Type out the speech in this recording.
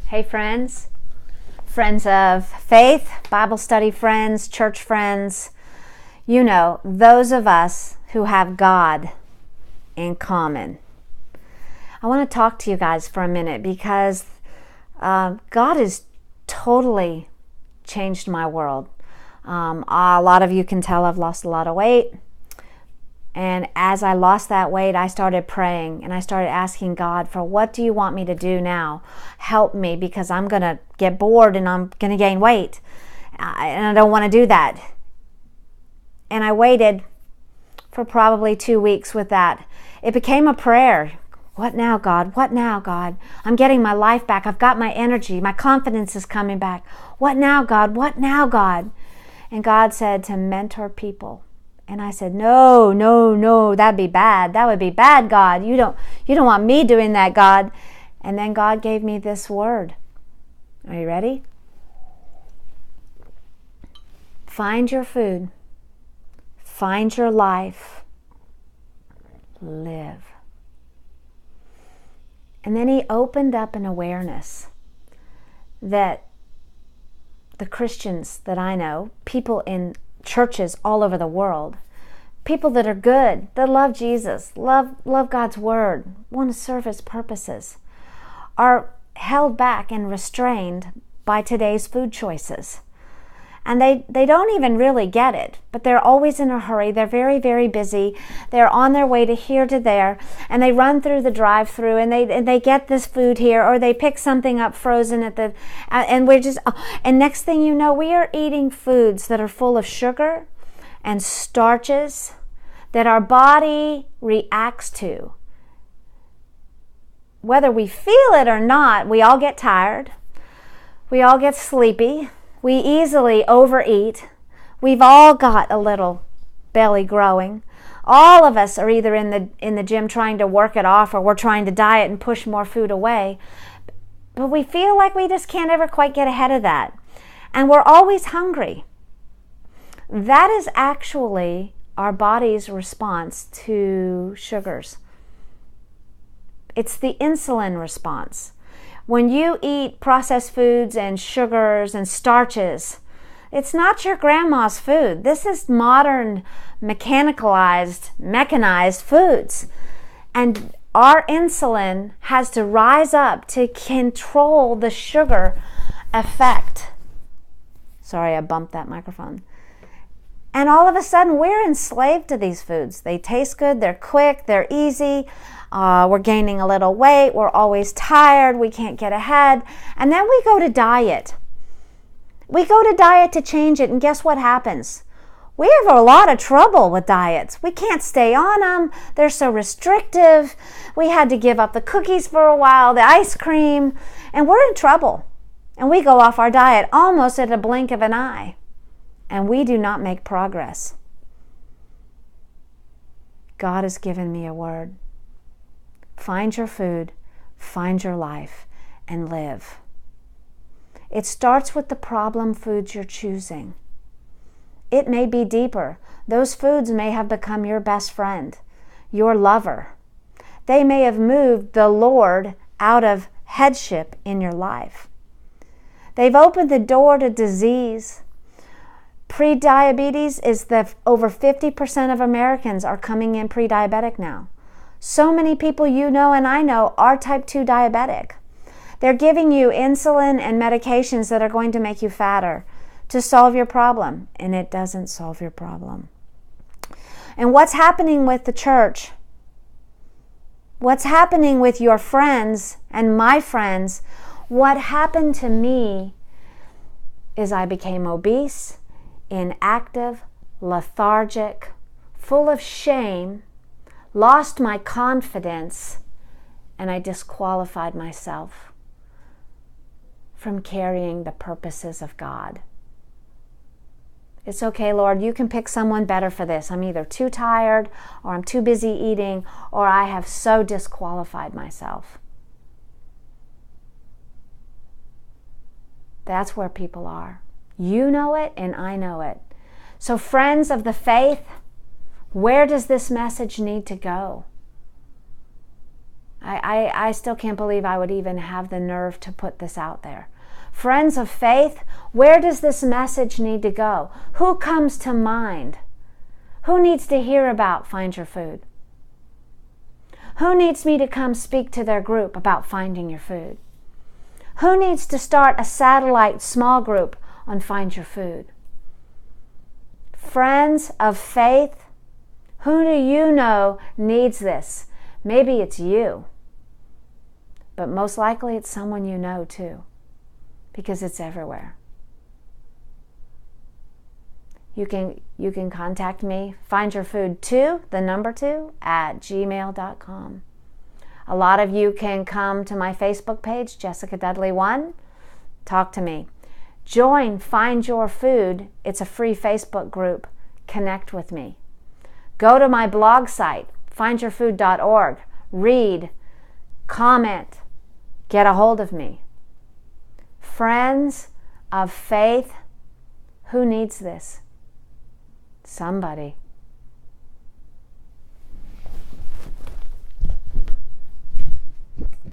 Hey friends, friends of faith, Bible study friends, church friends, you know, those of us who have God in common. I want to talk to you guys for a minute because God has totally changed my world. A lot of you can tell I've lost a lot of weight. And as I lost that weight, I started praying and I started asking God for, what do you want me to do now? Help me, because I'm going to get bored and I'm going to gain weight. And I don't want to do that. And I waited for probably 2 weeks with that. It became a prayer. What now, God? What now, God? I'm getting my life back. I've got my energy. My confidence is coming back. What now, God? What now, God? And God said to mentor people. And I said, no, that'd be bad. That would be bad, God. You don't want me doing that, God. And then God gave me this word. Are you ready? Find your food. Find your life. Live. And then he opened up an awareness that the Christians that I know, people in churches all over the world, people that are good, that love Jesus, love God's word, want to serve his purposes, are held back and restrained by today's food choices. And they don't even really get it, but they're always in a hurry. They're very, very busy. They're on their way to here to there, and they run through the drive-through and they get this food here, or they pick something up frozen at the, and next thing you know, we are eating foods that are full of sugar and starches that our body reacts to. Whether we feel it or not, we all get tired. We all get sleepy. We easily overeat. We've all got a little belly growing. All of us are either in the gym trying to work it off, or we're trying to diet and push more food away. But we feel like we just can't ever quite get ahead of that. And we're always hungry. That is actually our body's response to sugars. It's the insulin response. When you eat processed foods and sugars and starches, it's not your grandma's food. This is modern, mechanized foods. And our insulin has to rise up to control the sugar effect. Sorry, I bumped that microphone. And all of a sudden, we're enslaved to these foods. They taste good, they're quick, they're easy. We're gaining a little weight. We're always tired. We can't get ahead. And then we go to diet. We go to diet to change it. And guess what happens? We have a lot of trouble with diets. We can't stay on them. They're so restrictive. We had to give up the cookies for a while, the ice cream, and we're in trouble. And we go off our diet almost at a blink of an eye. And we do not make progress. God has given me a word. Find your food, find your life, and live. It starts with the problem foods you're choosing. It may be deeper. Those foods may have become your best friend, your lover. They may have moved the Lord out of headship in your life. They've opened the door to disease. Pre-diabetes is over 50% of Americans are coming in pre-diabetic now. So many people you know and I know are type 2 diabetic. They're giving you insulin and medications that are going to make you fatter to solve your problem, and it doesn't solve your problem. And what's happening with the church? What's happening with your friends and my friends? What happened to me is I became obese, inactive, lethargic, full of shame, lost my confidence, and I disqualified myself from carrying the purposes of God. It's okay, Lord, you can pick someone better for this. I'm either too tired, or I'm too busy eating, or I have so disqualified myself. That's where people are. You know it, and I know it. So friends of the faith, where does this message need to go? I still can't believe I would even have the nerve to put this out there. Friends of faith, where does this message need to go? Who comes to mind? Who needs to hear about Find Your Food? Who needs me to come speak to their group about finding your food? Who needs to start a satellite small group on Find Your Food? Friends of faith, who do you know needs this? Maybe it's you, but most likely it's someone you know too, because it's everywhere. You can contact me, findyourfood2, the number 2, at gmail.com. A lot of you can come to my Facebook page, Jessica Dudley 1. Talk to me. Join Find Your Food. It's a free Facebook group. Connect with me. Go to my blog site, findyourfood.org. Read, comment, get a hold of me. Friends of faith, who needs this? Somebody.